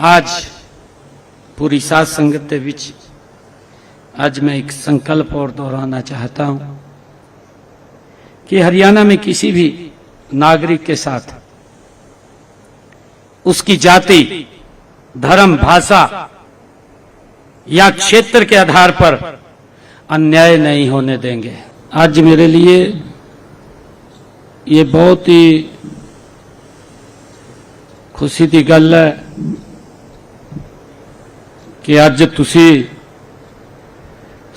आज पूरी साध संगत के विच आज मैं एक संकल्प और दोहराना चाहता हूं कि हरियाणा में किसी भी नागरिक के साथ उसकी जाति, धर्म, भाषा या क्षेत्र के आधार पर अन्याय नहीं होने देंगे। आज मेरे लिए ये बहुत ही खुशी की गल है कि अज तुसी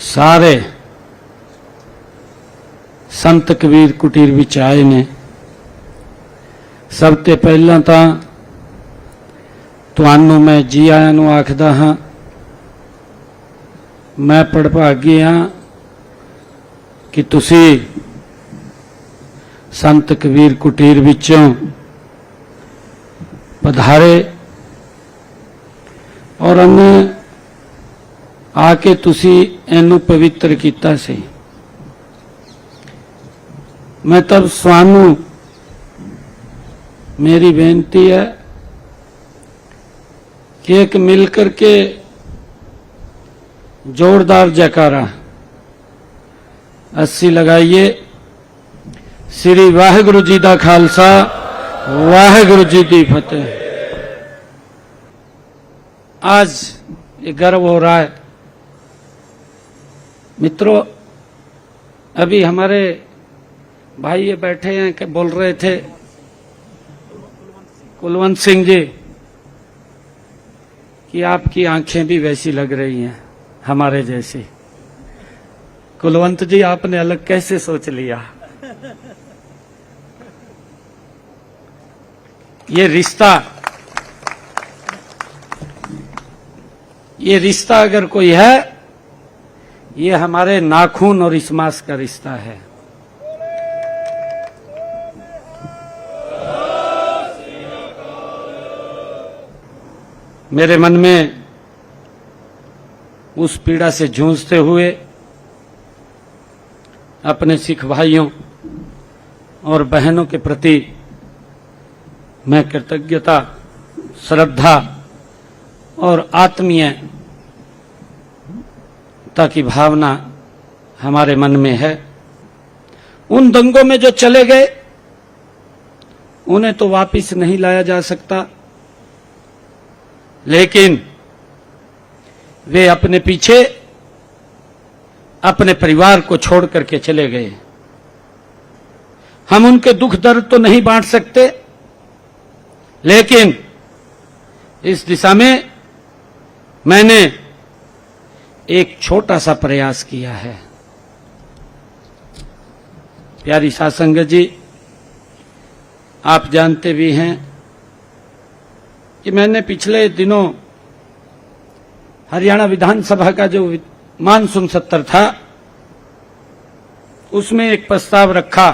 सारे संत कबीर कुटीर विच आए ने। सब ते पहला तां तुहानू मैं जी आयां नूं आखदा हां। मैं पड़भागी हां कि तुसी संत कबीर कुटीर विचों पधारे और हमें आके तुसी इनू पवित्र किया सी। मैं तब स्वानू मेरी बेनती है कि एक मिलकर के जोरदार जयकारा अस्सी लगाइए। श्री वाहिगुरु जी का खालसा, वाहिगुरु जी की फतेह। आज ये गर्व हो रहा है मित्रों। अभी हमारे भाई ये बैठे हैं कि बोल रहे थे कुलवंत सिंह जी कि आपकी आंखें भी वैसी लग रही हैं हमारे जैसी। कुलवंत जी आपने अलग कैसे सोच लिया? ये रिश्ता अगर कोई है, ये हमारे नाखून और इस मांस का रिश्ता है। मेरे मन में उस पीड़ा से जूझते हुए अपने सिख भाइयों और बहनों के प्रति मैं कृतज्ञता, श्रद्धा और आत्मीयता की भावना हमारे मन में है। उन दंगों में जो चले गए उन्हें तो वापस नहीं लाया जा सकता, लेकिन वे अपने पीछे अपने परिवार को छोड़ करके चले गए। हम उनके दुख दर्द तो नहीं बांट सकते, लेकिन इस दिशा में मैंने एक छोटा सा प्रयास किया है। प्यारी साध संगत जी, आप जानते भी हैं कि मैंने पिछले दिनों हरियाणा विधानसभा का जो मानसून सत्र था उसमें एक प्रस्ताव रखा,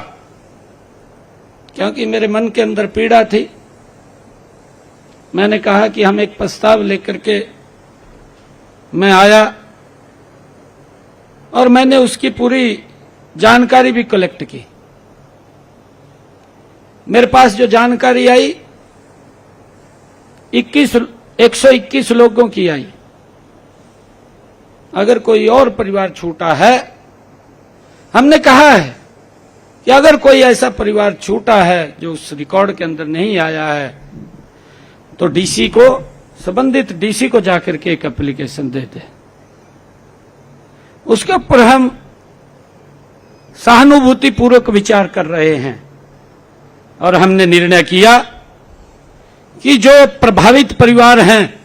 क्योंकि मेरे मन के अंदर पीड़ा थी। मैंने कहा कि हम एक प्रस्ताव लेकर के मैं आया और मैंने उसकी पूरी जानकारी भी कलेक्ट की। मेरे पास जो जानकारी आई 121 लोगों की आई। अगर कोई और परिवार छूटा है, हमने कहा है कि अगर कोई ऐसा परिवार छूटा है जो उस रिकॉर्ड के अंदर नहीं आया है तो डीसी को, संबंधित डीसी को जाकर के एक एप्लीकेशन दे दे। उसके ऊपर हम सहानुभूति पूर्वक विचार कर रहे हैं और हमने निर्णय किया कि जो प्रभावित परिवार हैं,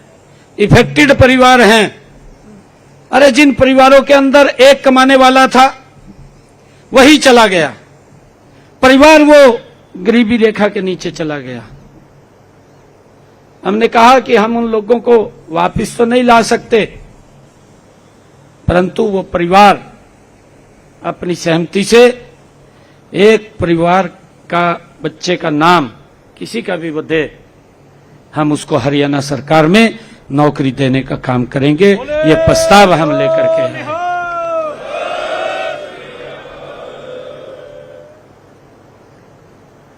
इफेक्टेड परिवार हैं, अरे जिन परिवारों के अंदर एक कमाने वाला था वही चला गया, परिवार वो गरीबी रेखा के नीचे चला गया। हमने कहा कि हम उन लोगों को वापस तो नहीं ला सकते, परंतु वो परिवार अपनी सहमति से एक परिवार का बच्चे का नाम किसी का भी वो दे, हम उसको हरियाणा सरकार में नौकरी देने का काम करेंगे। ये प्रस्ताव हम लेकर के आए।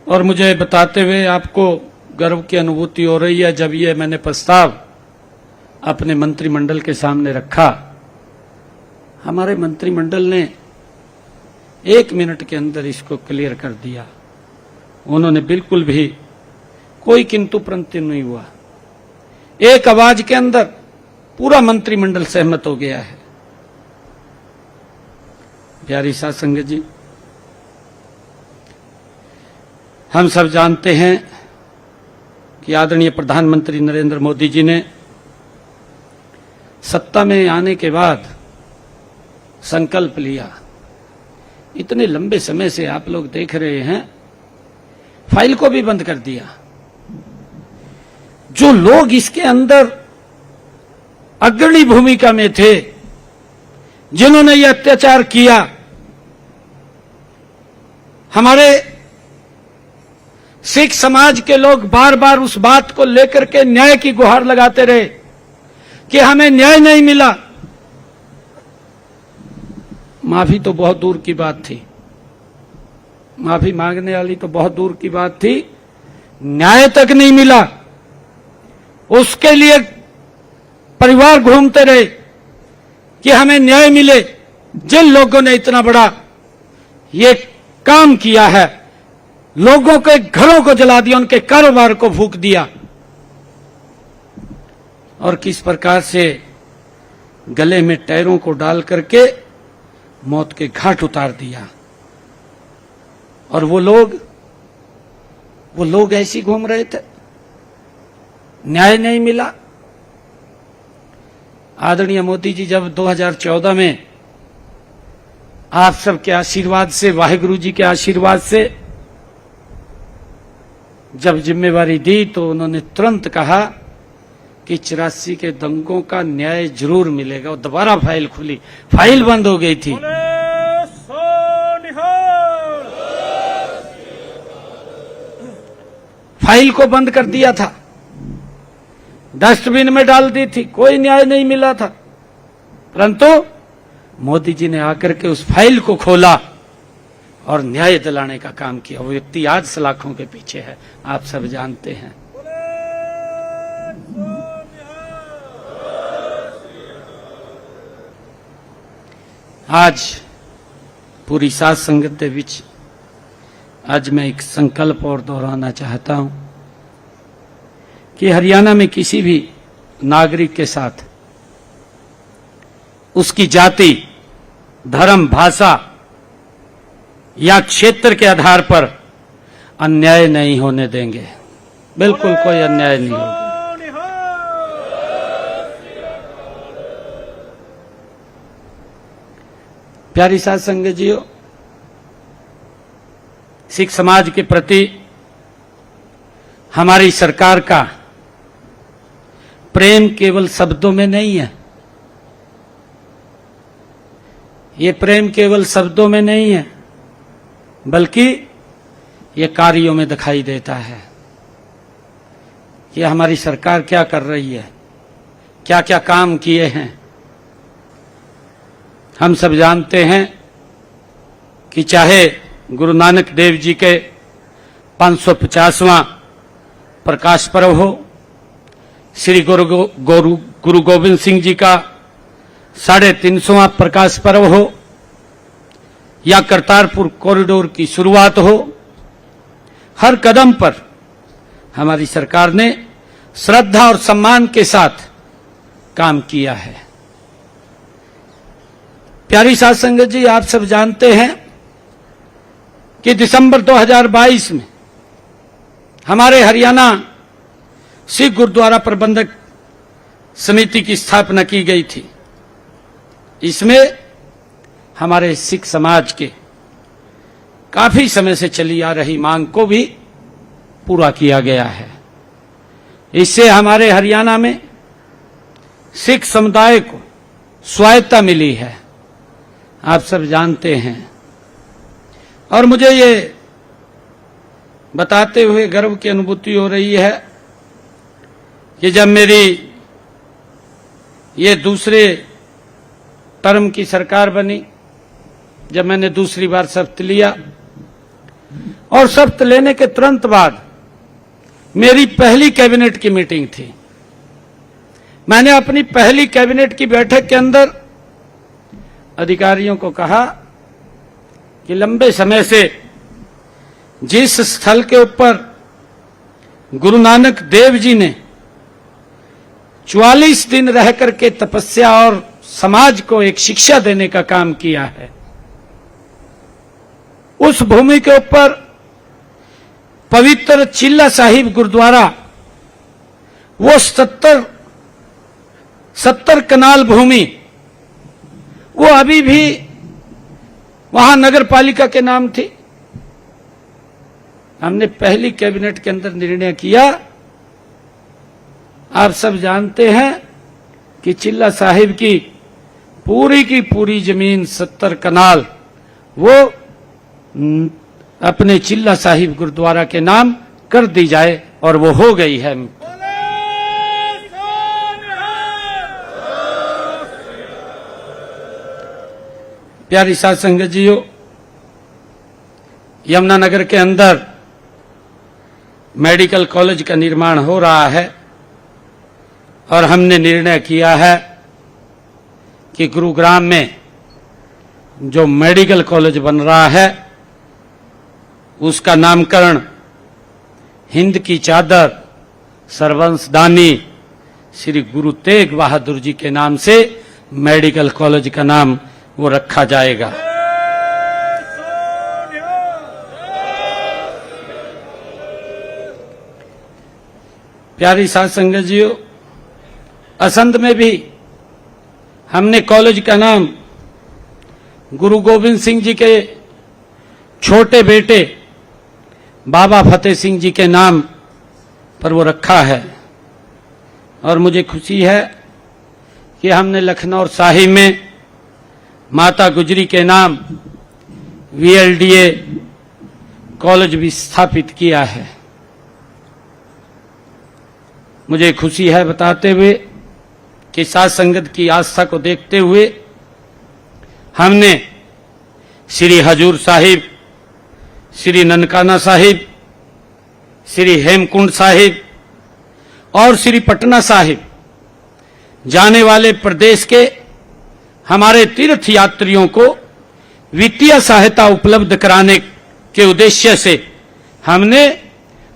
और मुझे बताते हुए आपको गर्व की अनुभूति हो रही है जब ये मैंने प्रस्ताव अपने मंत्रिमंडल के सामने रखा। हमारे मंत्रिमंडल ने 1 मिनट के अंदर इसको क्लियर कर दिया। उन्होंने बिल्कुल भी कोई किंतु परंतु नहीं हुआ। एक आवाज के अंदर पूरा मंत्रिमंडल सहमत हो गया है। प्यारी साध संगत जी, हम सब जानते हैं कि आदरणीय प्रधानमंत्री नरेंद्र मोदी जी ने सत्ता में आने के बाद संकल्प लिया। इतने लंबे समय से आप लोग देख रहे हैं, फाइल को भी बंद कर दिया। जो लोग इसके अंदर अग्रणी भूमिका में थे, जिन्होंने यह अत्याचार किया, हमारे सिख समाज के लोग बार बार उस बात को लेकर के न्याय की गुहार लगाते रहे कि हमें न्याय नहीं मिला। माफी तो बहुत दूर की बात थी, माफी मांगने वाली तो बहुत दूर की बात थी, न्याय तक नहीं मिला। उसके लिए परिवार घूमते रहे कि हमें न्याय मिले। जिन लोगों ने इतना बड़ा ये काम किया है, लोगों के घरों को जला दिया, उनके कारोबार को फूंक दिया और किस प्रकार से गले में टायरों को डाल करके मौत के घाट उतार दिया। और वो लोग ऐसी घूम रहे थे, न्याय नहीं मिला। आदरणीय मोदी जी जब 2014 में आप सबके आशीर्वाद से, वाहिगुरु जी के आशीर्वाद से जब जिम्मेवारी दी, तो उन्होंने तुरंत कहा कि 84 के दंगों का न्याय जरूर मिलेगा। और दोबारा फाइल खुली, फाइल बंद हो गई थी। फाइल को बंद कर दिया था, डस्टबिन में डाल दी थी, कोई न्याय नहीं मिला था। परंतु मोदी जी ने आकर के उस फाइल को खोला और न्याय दिलाने का काम किया। वो व्यक्ति आज सलाखों के पीछे है, आप सब जानते हैं। आज पूरी साध संगत के बीच आज मैं एक संकल्प और दोहराना चाहता हूं कि हरियाणा में किसी भी नागरिक के साथ उसकी जाति, धर्म, भाषा या क्षेत्र के आधार पर अन्याय नहीं होने देंगे। बिल्कुल कोई अन्याय नहीं होगा। प्यारी साध संगत जीओ, सिख समाज के प्रति हमारी सरकार का प्रेम केवल शब्दों में नहीं है। ये प्रेम केवल शब्दों में नहीं है, बल्कि ये कार्यों में दिखाई देता है कि हमारी सरकार क्या कर रही है, क्या क्या काम किए हैं। हम सब जानते हैं कि चाहे गुरु नानक देव जी के 550वां प्रकाश पर्व हो, श्री गुरु गोविंद सिंह जी का 350वां प्रकाश पर्व हो, या करतारपुर कॉरिडोर की शुरुआत हो, हर कदम पर हमारी सरकार ने श्रद्धा और सम्मान के साथ काम किया है। प्यारी साध संगत जी, आप सब जानते हैं कि दिसंबर 2022 में हमारे हरियाणा सिख गुरुद्वारा प्रबंधक समिति की स्थापना की गई थी। इसमें हमारे सिख समाज के काफी समय से चली आ रही मांग को भी पूरा किया गया है। इससे हमारे हरियाणा में सिख समुदाय को स्वायत्तता मिली है, आप सब जानते हैं। और मुझे ये बताते हुए गर्व की अनुभूति हो रही है कि जब मेरी ये दूसरे टर्म की सरकार बनी, जब मैंने दूसरी बार शपथ लिया, और शपथ लेने के तुरंत बाद मेरी पहली कैबिनेट की मीटिंग थी। मैंने अपनी पहली कैबिनेट की बैठक के अंदर अधिकारियों को कहा कि लंबे समय से जिस स्थल के ऊपर गुरु नानक देव जी ने 44 दिन रह करके तपस्या और समाज को एक शिक्षा देने का काम किया है, उस भूमि के ऊपर पवित्र चिल्ला साहिब गुरुद्वारा, वो 70 कनाल भूमि, वो अभी भी वहां नगर पालिका के नाम थी। हमने पहली कैबिनेट के अंदर निर्णय किया, आप सब जानते हैं कि चिल्ला साहिब की पूरी जमीन 70 कनाल वो अपने चिल्ला साहिब गुरुद्वारा के नाम कर दी जाए, और वो हो गई है। प्यारी साध संगत जीओ, यमुनानगर के अंदर मेडिकल कॉलेज का निर्माण हो रहा है और हमने निर्णय किया है कि गुरुग्राम में जो मेडिकल कॉलेज बन रहा है उसका नामकरण हिंद की चादर सर्वंशदानी श्री गुरु तेग बहादुर जी के नाम से मेडिकल कॉलेज का नाम वो रखा जाएगा। प्यारी साध संगत जीओ, असंध में भी हमने कॉलेज का नाम गुरु गोविंद सिंह जी के छोटे बेटे बाबा फतेह सिंह जी के नाम पर वो रखा है। और मुझे खुशी है कि हमने लखनऊ साहिब में माता गुजरी के नाम VLDA कॉलेज भी स्थापित किया है। मुझे खुशी है बताते हुए कि साध संगत की आस्था को देखते हुए हमने श्री हजूर साहिब, श्री ननकाना साहिब, श्री हेमकुंड साहिब और श्री पटना साहिब जाने वाले प्रदेश के हमारे तीर्थ यात्रियों को वित्तीय सहायता उपलब्ध कराने के उद्देश्य से हमने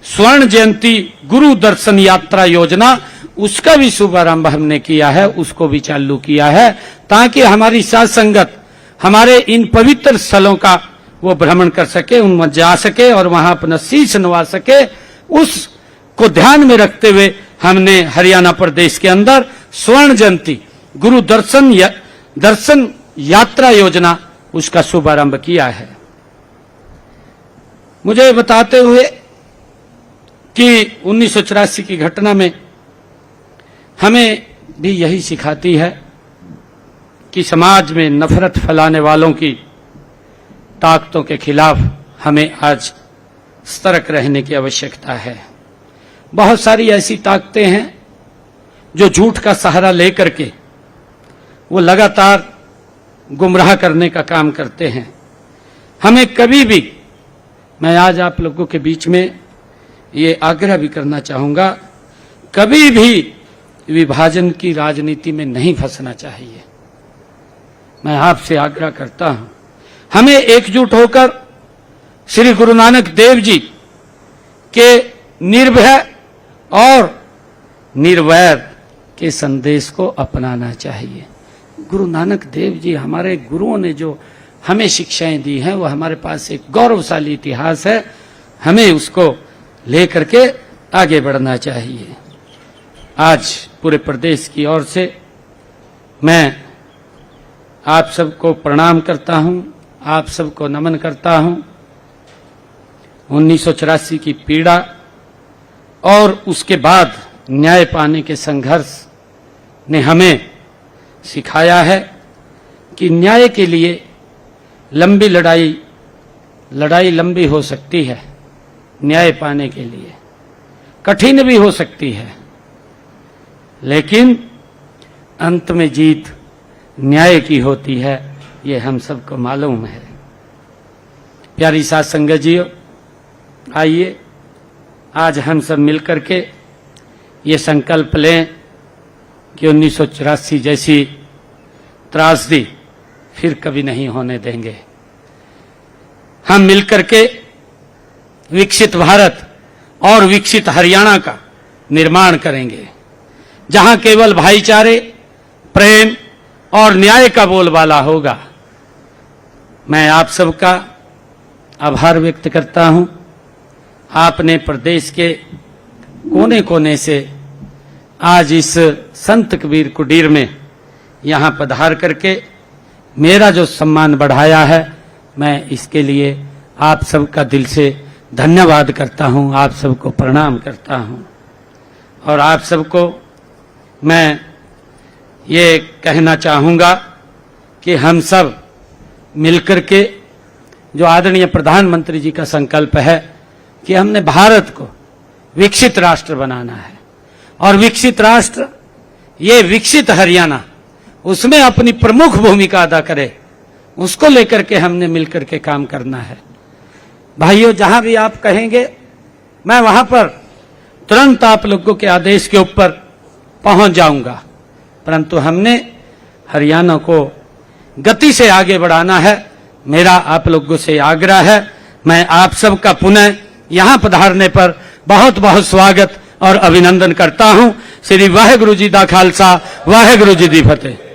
स्वर्ण जयंती गुरु दर्शन यात्रा योजना, उसका भी शुभारंभ हमने किया है, उसको भी चालू किया है, ताकि हमारी साध संगत हमारे इन पवित्र स्थलों का वो भ्रमण कर सके, उनमें जा सके और वहां अपना शीश नवा सके। उसको ध्यान में रखते हुए हमने हरियाणा प्रदेश के अंदर स्वर्ण जयंती गुरु दर्शन यात्रा योजना उसका शुभारंभ किया है। मुझे बताते हुए कि 1984 की घटना में हमें भी यही सिखाती है कि समाज में नफरत फैलाने वालों की ताकतों के खिलाफ हमें आज सतर्क रहने की आवश्यकता है। बहुत सारी ऐसी ताकतें हैं जो झूठ का सहारा लेकर के वो लगातार गुमराह करने का काम करते हैं। हमें कभी भी, मैं आज आप लोगों के बीच में ये आग्रह भी करना चाहूंगा, कभी भी विभाजन की राजनीति में नहीं फंसना चाहिए। मैं आपसे आग्रह करता हूं, हमें एकजुट होकर श्री गुरु नानक देव जी के निर्भय और निर्वैर के संदेश को अपनाना चाहिए। गुरु नानक देव जी हमारे गुरुओं ने जो हमें शिक्षाएं दी हैं वो हमारे पास एक गौरवशाली इतिहास है, हमें उसको लेकर के आगे बढ़ना चाहिए। आज पूरे प्रदेश की ओर से मैं आप सबको प्रणाम करता हूं, आप सबको नमन करता हूं। 1984 की पीड़ा और उसके बाद न्याय पाने के संघर्ष ने हमें सिखाया है कि न्याय के लिए लंबी लड़ाई लंबी हो सकती है, न्याय पाने के लिए कठिन भी हो सकती है, लेकिन अंत में जीत न्याय की होती है, ये हम सबको मालूम है। प्यारी साध संगत जीओ, आइए आज हम सब मिलकर के ये संकल्प लें कि 1984 जैसी त्रासदी फिर कभी नहीं होने देंगे। हम मिलकर के विकसित भारत और विकसित हरियाणा का निर्माण करेंगे, जहां केवल भाईचारे, प्रेम और न्याय का बोलबाला होगा। मैं आप सबका आभार व्यक्त करता हूं। आपने प्रदेश के कोने कोने से आज इस संत कबीर कुटीर में यहां पधार करके मेरा जो सम्मान बढ़ाया है, मैं इसके लिए आप सबका दिल से धन्यवाद करता हूं, आप सबको प्रणाम करता हूं। और आप सबको मैं ये कहना चाहूंगा कि हम सब मिलकर के, जो आदरणीय प्रधानमंत्री जी का संकल्प है कि हमने भारत को विकसित राष्ट्र बनाना है, और विकसित राष्ट्र, ये विकसित हरियाणा उसमें अपनी प्रमुख भूमिका अदा करे, उसको लेकर के हमने मिलकर के काम करना है। भाइयों, जहां भी आप कहेंगे मैं वहां पर तुरंत आप लोगों के आदेश के ऊपर पहुंच जाऊंगा, परंतु हमने हरियाणा को गति से आगे बढ़ाना है। मेरा आप लोगों से आग्रह है। मैं आप सबका पुनः यहां पधारने पर बहुत बहुत स्वागत और अभिनंदन करता हूं। श्री वाहेगुरु जी दा खालसा, वाहेगुरु जी दी फतेह।